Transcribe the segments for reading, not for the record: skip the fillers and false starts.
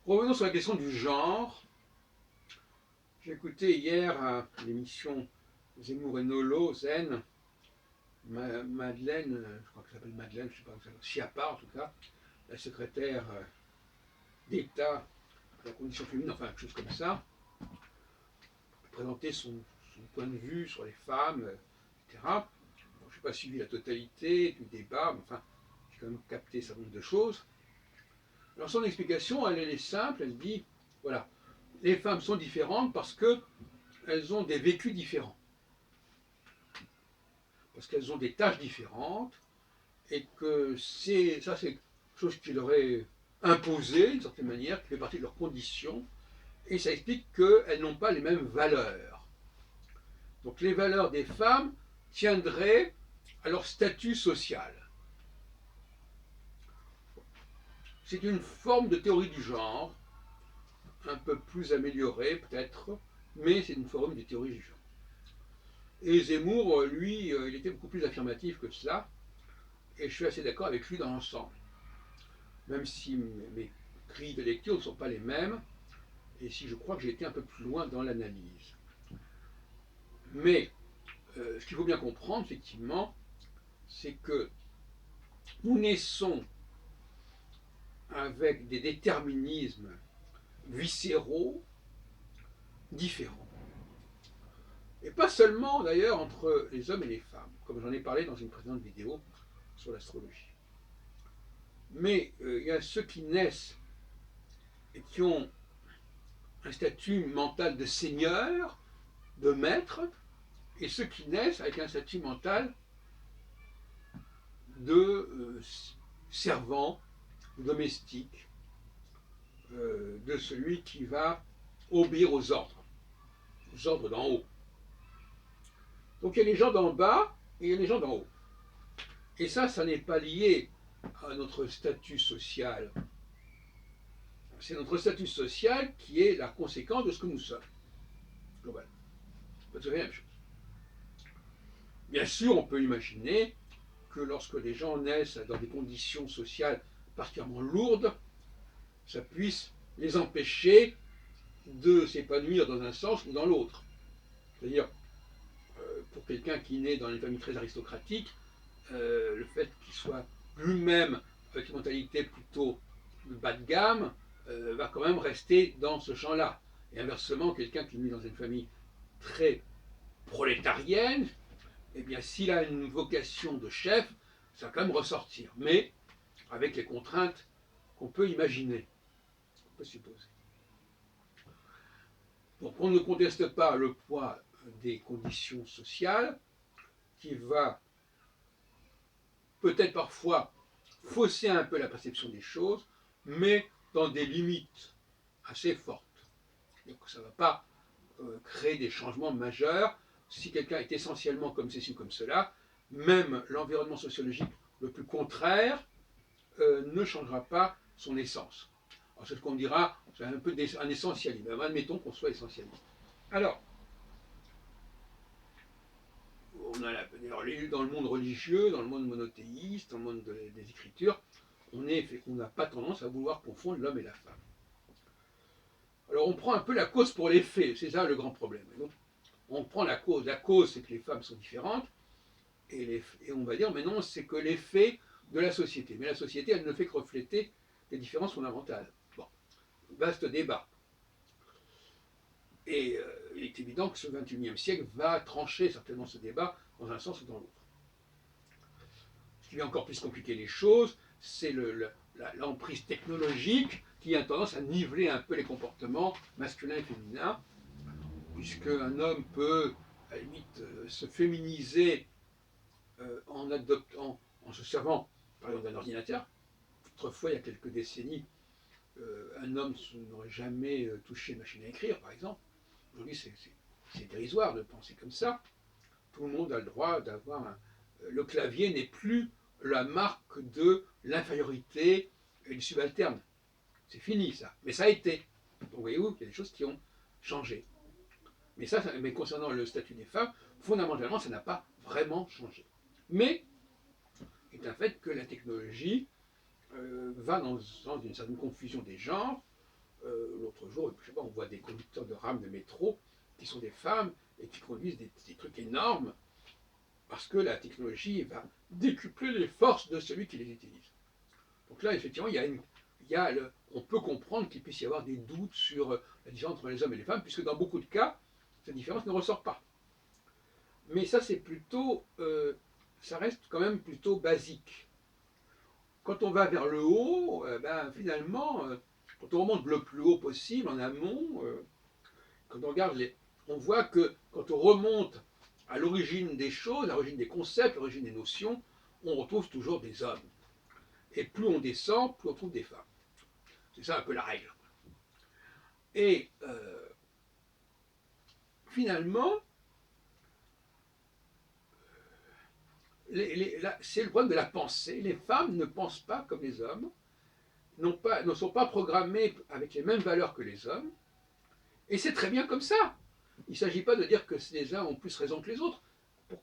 Revenons sur la question du genre. J'ai écouté hier l'émission Zemmour et Nolo, Zen, Madeleine, je crois qu'elle s'appelle Madeleine, je ne sais pas, Schiappa en tout cas, la secrétaire d'État à la condition féminine, enfin quelque chose comme ça, présenter son point de vue sur les femmes, etc. Bon, je n'ai pas suivi la totalité du débat, mais enfin, j'ai quand même capté un certain nombre de choses. Alors son explication, elle est simple, elle dit, voilà, les femmes sont différentes parce qu'elles ont des vécus différents, parce qu'elles ont des tâches différentes, et que ça c'est quelque chose qui leur est imposé d'une certaine manière, qui fait partie de leurs conditions, et ça explique qu'elles n'ont pas les mêmes valeurs. Donc les valeurs des femmes tiendraient à leur statut social. C'est une forme de théorie du genre, un peu plus améliorée peut-être, mais c'est une forme de théorie du genre. Et Zemmour, lui, il était beaucoup plus affirmatif que cela, et je suis assez d'accord avec lui dans l'ensemble. Même si mes grilles de lecture ne sont pas les mêmes, et si je crois que j'ai été un peu plus loin dans l'analyse. Mais ce qu'il faut bien comprendre, effectivement, c'est que nous naissons avec des déterminismes viscéraux différents. Et pas seulement d'ailleurs entre les hommes et les femmes, comme j'en ai parlé dans une précédente vidéo sur l'astrologie. Mais il y a ceux qui naissent et qui ont un statut mental de seigneur, de maître, et ceux qui naissent avec un statut mental de servant, de domestique, de celui qui va obéir aux ordres d'en haut. Donc il y a les gens d'en bas et il y a les gens d'en haut. Et ça n'est pas lié à notre statut social. C'est notre statut social qui est la conséquence de ce que nous sommes, globalement. C'est la même chose. Bien sûr, on peut imaginer que lorsque les gens naissent dans des conditions sociales particulièrement lourdes, ça puisse les empêcher de s'épanouir dans un sens ou dans l'autre. C'est-à-dire, pour quelqu'un qui naît dans une famille très aristocratique, le fait qu'il soit lui-même avec une mentalité plutôt de bas de gamme va quand même rester dans ce champ-là. Et inversement, quelqu'un qui naît dans une famille très prolétarienne, eh bien, s'il a une vocation de chef, ça va quand même ressortir, mais avec les contraintes qu'on peut imaginer, qu'on peut supposer. Donc on ne conteste pas le poids des conditions sociales, qui va peut-être parfois fausser un peu la perception des choses, mais dans des limites assez fortes. Donc ça ne va pas créer des changements majeurs. Si quelqu'un est essentiellement comme ceci ou comme cela, même l'environnement sociologique le plus contraire ne changera pas son essence. Alors c'est ce qu'on dira, c'est un peu un essentialisme. Admettons qu'on soit essentialiste. Alors, on a dans le monde religieux, dans le monde monothéiste, dans le monde des Écritures, on n'a pas tendance à vouloir confondre l'homme et la femme. Alors on prend un peu la cause pour l'effet, c'est ça le grand problème. Donc, on prend la cause c'est que les femmes sont différentes, et on va dire, mais non, c'est que l'effet de la société. Mais la société, elle ne fait que refléter des différences fondamentales. Bon, vaste débat. Et il est évident que ce XXIe siècle va trancher certainement ce débat dans un sens ou dans l'autre. Ce qui va encore plus compliquer les choses, c'est l'emprise technologique qui a tendance à niveler un peu les comportements masculins et féminins, puisque un homme peut, à la limite, se féminiser en se servant, par exemple, d'un ordinateur. Autrefois, il y a quelques décennies, un homme n'aurait jamais touché une machine à écrire, par exemple. Aujourd'hui, c'est dérisoire de penser comme ça. Tout le monde a le droit d'avoir le clavier n'est plus la marque de l'infériorité et du subalterne. C'est fini ça. Mais ça a été. Donc voyez-vous qu'il y a des choses qui ont changé. Mais concernant le statut des femmes, fondamentalement, ça n'a pas vraiment changé. Mais il est un fait que la technologie va dans le sens d'une certaine confusion des genres, L'autre jour, je sais pas, on voit des conducteurs de rames de métro qui sont des femmes et qui conduisent des trucs énormes parce que la technologie va décupler les forces de celui qui les utilise. Donc là, effectivement, on peut comprendre qu'il puisse y avoir des doutes sur la différence entre les hommes et les femmes, puisque dans beaucoup de cas, cette différence ne ressort pas. Mais ça, c'est plutôt, ça reste quand même plutôt basique. Quand on va vers le haut, finalement, quand on remonte le plus haut possible en amont, quand on regarde on voit que quand on remonte à l'origine des choses, à l'origine des concepts, à l'origine des notions, on retrouve toujours des hommes. Et plus on descend, plus on trouve des femmes. C'est ça un peu la règle. Et finalement, c'est le problème de la pensée. Les femmes ne pensent pas comme les hommes, ne sont pas programmées avec les mêmes valeurs que les hommes, et c'est très bien comme ça. Il ne s'agit pas de dire que les uns ont plus raison que les autres.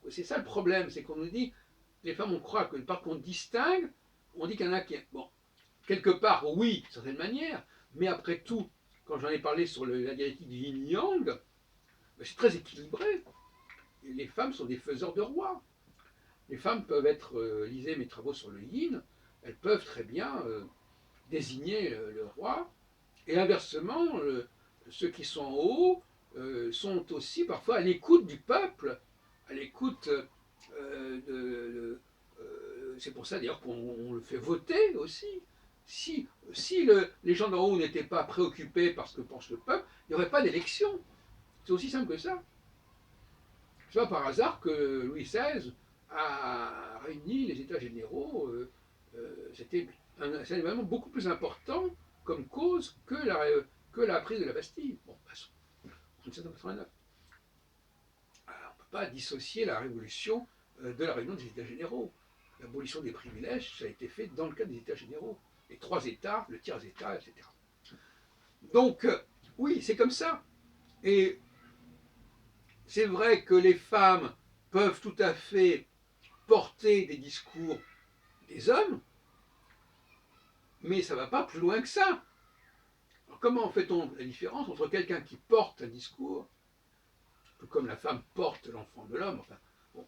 C'est ça le problème, c'est qu'on nous dit, les femmes, on croit que par qu'on distingue, on dit qu'il y en a qui... Bon, quelque part, oui, d'une certaine manière, mais après tout, quand j'en ai parlé sur la dialectique du yin-yang, c'est très équilibré. Et les femmes sont des faiseurs de rois. Les femmes peuvent être, lisez mes travaux sur le yin, elles peuvent très bien désigner le roi, et inversement, ceux qui sont en haut sont aussi parfois à l'écoute du peuple, à l'écoute c'est pour ça d'ailleurs qu'on le fait voter aussi. Si les gens d'en haut n'étaient pas préoccupés par ce que pense le peuple, il n'y aurait pas d'élection. C'est aussi simple que ça. C'est pas par hasard que Louis XVI a réuni les États généraux. C'est un événement beaucoup plus important comme cause que la prise de la Bastille. Bon, en 1789. Alors, on ne peut pas dissocier la Révolution de la réunion des États généraux. L'abolition des privilèges, ça a été fait dans le cadre des États généraux. Les 3 États, le tiers-État, etc. Donc, oui, c'est comme ça. Et c'est vrai que les femmes peuvent tout à fait porter des discours des hommes, mais ça ne va pas plus loin que ça. Alors comment fait-on la différence entre quelqu'un qui porte un discours, tout comme la femme porte l'enfant de l'homme, enfin, bon,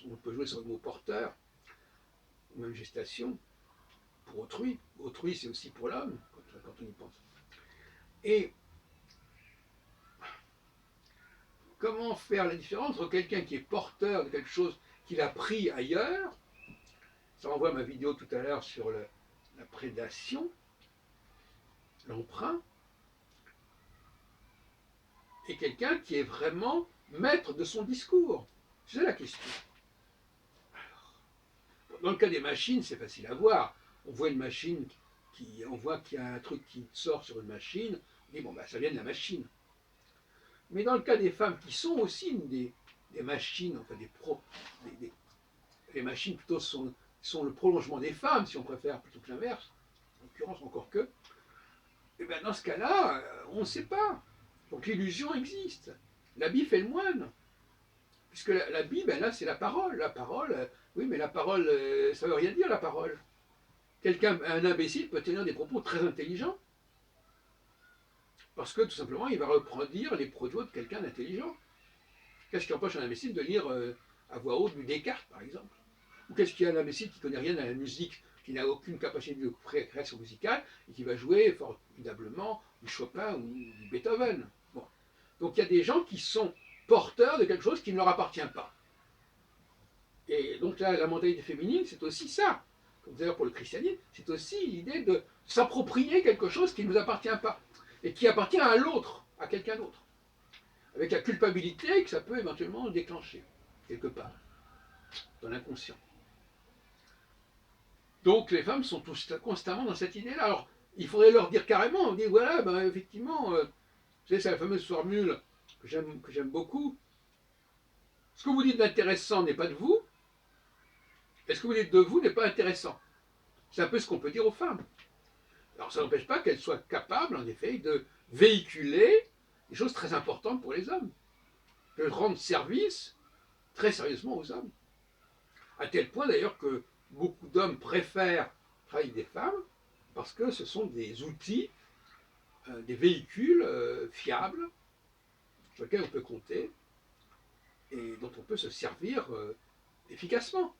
on peut jouer sur le mot porteur, ou même gestation, pour autrui. Autrui, c'est aussi pour l'homme, quand on y pense. Et comment faire la différence entre quelqu'un qui est porteur de quelque chose qu'il a pris ailleurs, ça renvoie à ma vidéo tout à l'heure sur la prédation, l'emprunt, et quelqu'un qui est vraiment maître de son discours. C'est la question. Alors, dans le cas des machines, c'est facile à voir. On voit une machine, on voit qu'il y a un truc qui sort sur une machine, on dit bon, ça vient de la machine. Mais dans le cas des femmes qui sont aussi des machines, enfin les machines plutôt sont le prolongement des femmes, si on préfère, plutôt que l'inverse, en l'occurrence encore que, et bien dans ce cas-là, on ne sait pas. Donc l'illusion existe. L'habit fait le moine. Puisque l'habit, là, c'est la parole. La parole, oui, mais la parole, ça ne veut rien dire, la parole. Un imbécile peut tenir des propos très intelligents, parce que tout simplement, il va reproduire les propos de quelqu'un d'intelligent. Qu'est-ce qui empêche un imbécile de lire à voix haute du Descartes, par exemple? Ou qu'est-ce qu'il y a un imbécile qui ne connaît rien à la musique, qui n'a aucune capacité de création musicale, et qui va jouer formidablement du Chopin ou du Beethoven? Bon. Donc il y a des gens qui sont porteurs de quelque chose qui ne leur appartient pas. Et donc là, la mentalité féminine, c'est aussi ça. Comme d'ailleurs pour le christianisme, c'est aussi l'idée de s'approprier quelque chose qui ne nous appartient pas, et qui appartient à l'autre, à quelqu'un d'autre. Avec la culpabilité que ça peut éventuellement déclencher, quelque part, dans l'inconscient. Donc les femmes sont constamment dans cette idée-là. Alors, il faudrait leur dire carrément, on dit voilà, effectivement, c'est la fameuse formule que j'aime beaucoup. Ce que vous dites d'intéressant n'est pas de vous, et ce que vous dites de vous n'est pas intéressant. C'est un peu ce qu'on peut dire aux femmes. Alors ça n'empêche pas qu'elles soient capables, en effet, de véhiculer des choses très importantes pour les hommes, de rendre service très sérieusement aux hommes. À tel point d'ailleurs que beaucoup d'hommes préfèrent travailler avec des femmes parce que ce sont des outils des véhicules fiables sur lesquels on peut compter et dont on peut se servir efficacement.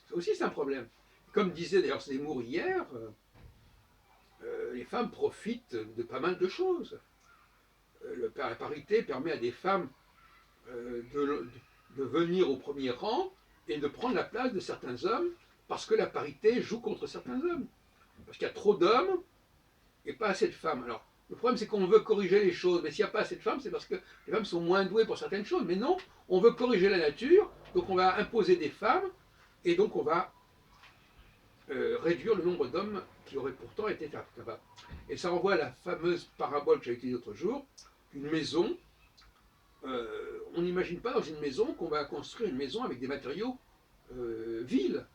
Ça aussi, c'est un problème. Comme disait d'ailleurs Zemmour hier, les femmes profitent de pas mal de choses. La parité permet à des femmes de venir au premier rang et de prendre la place de certains hommes parce que la parité joue contre certains hommes. Parce qu'il y a trop d'hommes et pas assez de femmes. Alors, le problème, c'est qu'on veut corriger les choses, mais s'il n'y a pas assez de femmes, c'est parce que les femmes sont moins douées pour certaines choses. Mais non, on veut corriger la nature, donc on va imposer des femmes, et donc on va réduire le nombre d'hommes qui auraient pourtant été capables. Et ça renvoie à la fameuse parabole que j'ai utilisée l'autre jour, une maison. On n'imagine pas dans une maison qu'on va construire une maison avec des matériaux vils.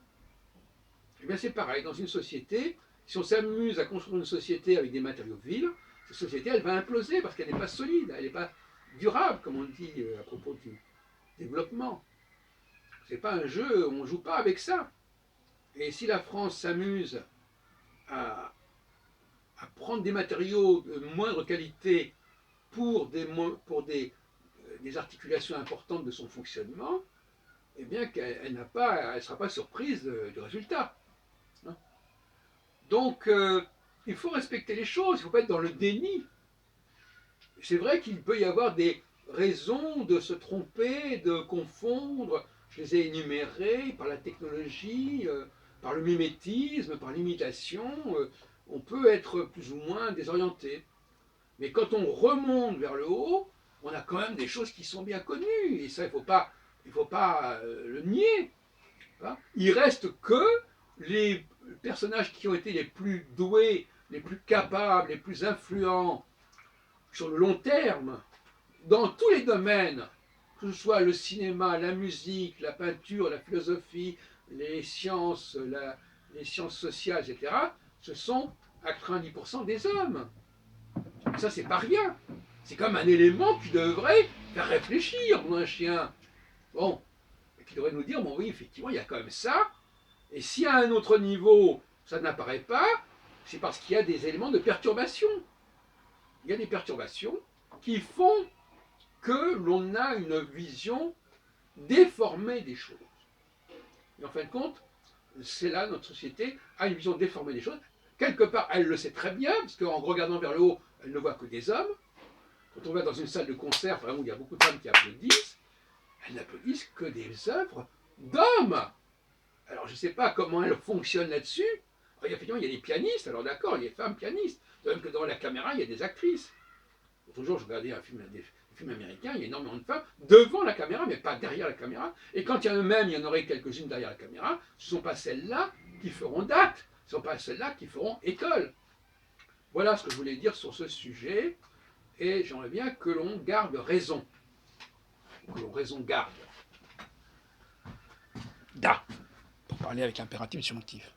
Eh bien c'est pareil, dans une société, si on s'amuse à construire une société avec des matériaux vils, cette société elle va imploser parce qu'elle n'est pas solide, elle n'est pas durable, comme on dit à propos du développement. C'est pas un jeu, on ne joue pas avec ça. Et si la France s'amuse à prendre des matériaux de moindre qualité pour des articulations importantes de son fonctionnement, eh bien qu'elle ne sera pas surprise du résultat. Donc, il faut respecter les choses, il ne faut pas être dans le déni. C'est vrai qu'il peut y avoir des raisons de se tromper, de confondre, je les ai énumérées, par la technologie, par le mimétisme, par l'imitation, on peut être plus ou moins désorienté. Mais quand on remonte vers le haut, on a quand même des choses qui sont bien connues, et ça, il ne faut pas le nier. Il reste que les personnages qui ont été les plus doués, les plus capables, les plus influents sur le long terme, dans tous les domaines, que ce soit le cinéma, la musique, la peinture, la philosophie, les sciences sociales, etc., ce sont à 90% des hommes. Ça, c'est pas rien. C'est comme un élément qui devrait faire réfléchir, mon chien. Bon, et qui devrait nous dire, bon oui, effectivement, il y a quand même ça. Et si à un autre niveau, ça n'apparaît pas, c'est parce qu'il y a des éléments de perturbation. Il y a des perturbations qui font que l'on a une vision déformée des choses. Et en fin de compte, c'est là, notre société a une vision déformée des choses. Quelque part, elle le sait très bien, parce qu'en regardant vers le haut, elle ne voit que des hommes. Quand on va dans une salle de concert, où il y a beaucoup de femmes qui applaudissent, elles n'applaudissent que des œuvres d'hommes. Alors je ne sais pas comment elles fonctionnent là-dessus. Effectivement, il y a des pianistes, alors d'accord, il y a des femmes pianistes. De même que devant la caméra, il y a des actrices. L'autre jour, je regardais des films américains, il y a énormément de femmes devant la caméra, mais pas derrière la caméra. Et quand il y en a même, il y en aurait quelques-unes derrière la caméra, ce ne sont pas celles-là qui feront date, ce ne sont pas celles-là qui feront école. Voilà ce que je voulais dire sur ce sujet, et j'aimerais bien que l'on garde raison. Que l'on raison garde. Da, pour parler avec l'impératif subjonctif.